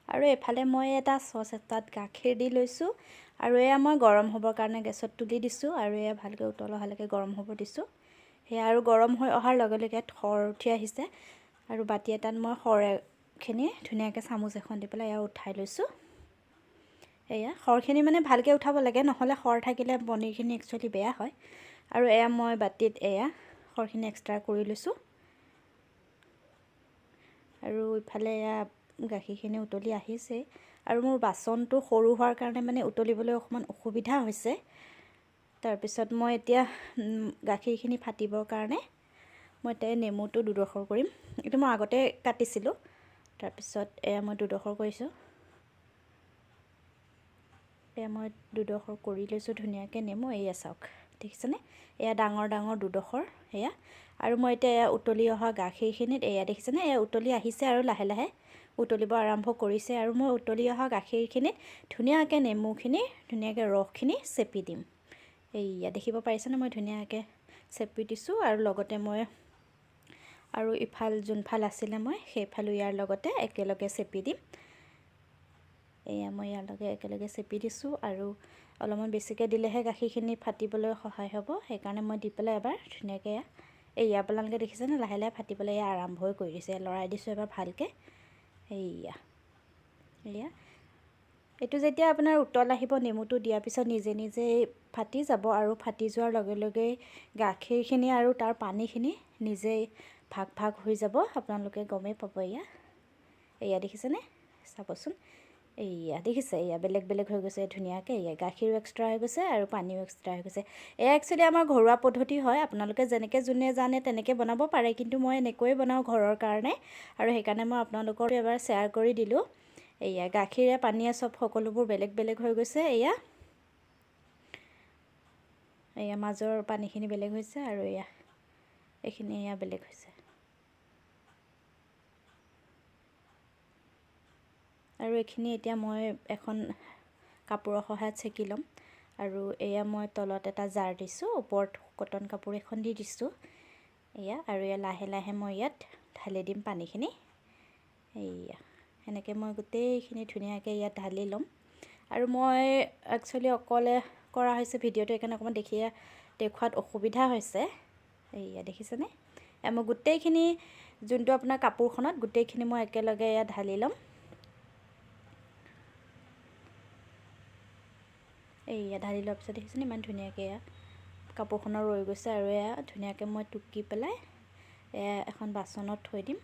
আৰু এফালে মই এটা সস এটাত গাখীৰ দি লৈছোঁ আৰু এয়া মই গৰম হ'বৰ কাৰণে গেছত তুলি দিছোঁ আৰু এয়া ভালকৈ উতল অহালৈকে গৰম হ'ব দিছোঁ সেয়া আৰু গৰম হৈ অহাৰ লগে লগে খৰ উঠি আহিছে আৰু বাতি এটাত মই খৰখিনি ধুনীয়াকৈ চামুচ এখন দি পেলাই এয়া উঠাই লৈছোঁ এয়া খৰখিনি মানে ভালকৈ উঠাব লাগে নহ'লে খৰ থাকিলে পনীৰখিনি একচুৱেলি বেয়া হয় আৰু এয়া মই বাতিত এয়া খৰখিনি এক্সট্ৰা কৰি লৈছোঁ আৰু ইফালে এয়া গাখীৰখিনি উতলি আহিছে আৰু মোৰ বাচনটো সৰু হোৱাৰ কাৰণে মানে উতলিবলৈ অকণমান অসুবিধা হৈছে তাৰপিছত মই এতিয়া গাখীৰখিনি ফাটিবৰ কাৰণে মই এতিয়া নেমুটো দুডোখৰ কৰিম এইটো মই আগতে কাটিছিলোঁ তাৰপিছত এয়া মই দুডোখৰ কৰিছোঁ এয়া মই দুডোখৰ কৰি লৈছোঁ ধুনীয়াকৈ নেমু এয়া চাওক দেখিছেনে এয়া ডাঙৰ ডাঙৰ দুডোখৰ এয়া আৰু মই এতিয়া এয়া উতলি অহা গাখীৰখিনিত এয়া দেখিছেনে এয়া উতলি আহিছে আৰু লাহে লাহে উতলিব আৰম্ভ কৰিছে আৰু মই উতলি অহা গাখীৰখিনিত ধুনীয়াকৈ নেমুখিনি ধুনীয়াকৈ ৰসখিনি চেপি দিম এয়া দেখিব পাৰিছেনে মই ধুনীয়াকৈ চেপি দিছোঁ আৰু লগতে মই আৰু ইফাল যোনফাল আছিলে মই সেইফালো ইয়াৰ লগতে একেলগে চেপি দিম এয়া মই ইয়াৰ লগে একেলগে চেপি দিছোঁ আৰু অলপমান বেছিকৈ দিলেহে গাখীৰখিনি ফাটিবলৈ সহায় হ'ব সেইকাৰণে মই দি পেলাই এবাৰ ধুনীয়াকৈ এয়া আপোনালোকে দেখিছেনে লাহে লাহে ফাটিবলৈ এয়া আৰম্ভই কৰি দিছে লৰাই দিছোঁ এবাৰ ভালকৈ এয়া এইটো যেতিয়া আপোনাৰ উতল আহিব নেমুটো দিয়াৰ পিছত নিজে নিজে ফাটি যাব আৰু ফাটি যোৱাৰ লগে লগে গাখীৰখিনি আৰু তাৰ পানীখিনি নিজেই ভাগ ভাগ হৈ যাব আপোনালোকে গমেই পাব এয়া দেখিছেনে চাবচোন এয়া দেখিছে এয়া বেলেগ বেলেগ হৈ গৈছে ধুনীয়াকৈ এয়া গাখীৰো এক্সট্ৰা হৈ গৈছে আৰু পানীও এক্সট্ৰা হৈ গৈছে এয়া একচুৱেলি আমাৰ ঘৰুৱা পদ্ধতি হয় আপোনালোকে যেনেকৈ যোনে জানে তেনেকৈ বনাব পাৰে কিন্তু মই এনেকৈয়ে বনাওঁ ঘৰৰ কাৰণে আৰু সেইকাৰণে মই আপোনালোকৰ এবাৰ শ্বেয়াৰ কৰি দিলোঁ এয়া গাখীৰে পানীয়ে চব সকলোবোৰ বেলেগ বেলেগ হৈ গৈছে এয়া মাজৰ পানীখিনি বেলেগ হৈছে আৰু এইখিনি বেলেগ হৈছে আৰু এইখিনি এতিয়া মই এখন কাপোৰৰ সহায়ত ছেকি ল'ম আৰু এয়া মই তলত এটা জাৰ দিছোঁ ওপৰত কটন কাপোৰ এখন দি দিছোঁ আৰু লাহে লাহে মই ইয়াত ঢালি দিম পানীখিনি সেনেকৈ মই গোটেইখিনি ধুনীয়াকৈ ইয়াত ঢালি ল'ম আৰু মই একচুৱেলি অকলে কৰা হৈছে ভিডিঅ'টো সেইকাৰণে অকণমান দেখুৱাত অসুবিধা হৈছে দেখিছেনে মই গোটেইখিনি যোনটো আপোনাৰ কাপোৰখনত গোটেইখিনি মই একেলগে ইয়াত ঢালি ল'ম ঢালি লোৱাৰ পিছত দেখিছেনে ইমান ধুনীয়াকৈ কাপোৰখনৰ ৰৈ গৈছে আৰু ধুনীয়াকৈ মই টুকি পেলাই এখন বাচনত থৈ দিম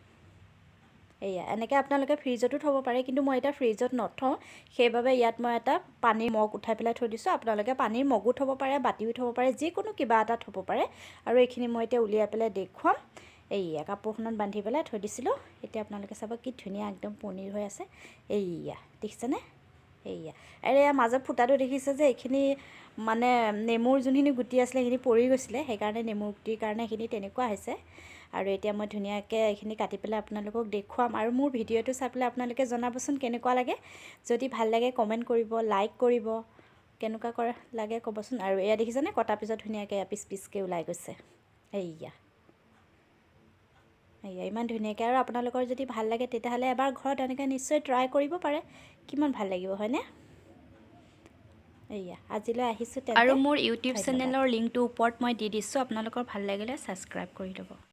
এনেকৈ আপোনালোকে ফ্ৰিজতো থ'ব পাৰে কিন্তু মই এতিয়া ফ্ৰিজত নথওঁ সেইবাবে ইয়াত মই এটা পানীৰ মগ উঠাই পেলাই থৈ দিছোঁ আপোনালোকে পানীৰ মগো থ'ব পাৰে বাতিও থ'ব পাৰে যিকোনো কিবা এটা থ'ব পাৰে আৰু এইখিনি মই এতিয়া উলিয়াই পেলাই দেখুৱাম কাপোৰখনত বান্ধি পেলাই থৈ দিছিলোঁ এতিয়া আপোনালোকে চাব কি ধুনীয়া একদম পনীৰ হৈ আছে দেখিছেনে মাজত ফুটাটো দেখিছে যে এইখিনি মানে নেমুৰ যোনখিনি গুটি আছিলে সেইখিনি পৰি গৈছিলে সেইকাৰণে নেমুৰ গুটিৰ কাৰণে এইখিনি তেনেকুৱা হৈছে আৰু এতিয়া মই ধুনীয়াকৈ এইখিনি কাটি পেলাই আপোনালোকক দেখুৱাম আৰু মোৰ ভিডিঅ'টো চাই পেলাই আপোনালোকে জনাবচোন কেনেকুৱা লাগে যদি ভাল লাগে কমেণ্ট কৰিব লাইক কৰিব কেনেকুৱা লাগে ক'বচোন আৰু দেখিছেনে কটা পিছত ধুনীয়াকৈ পিচ পিচকৈ ওলাই গৈছে ইমান ধুনীয়াকৈ আৰু আপোনালোকৰ যদি ভাল লাগে তেতিয়াহ'লে এবাৰ ঘৰত এনেকৈ নিশ্চয় ট্ৰাই কৰিব পাৰে কিমান ভাল লাগিব হয়নে আজিলৈ আহিছোঁ আৰু মোৰ ইউটিউব চেনেলৰ লিংকটো ওপৰত মই দি দিছোঁ আপোনালোকৰ ভাল লাগিলে ছাবস্ক্ৰাইব কৰি ল'ব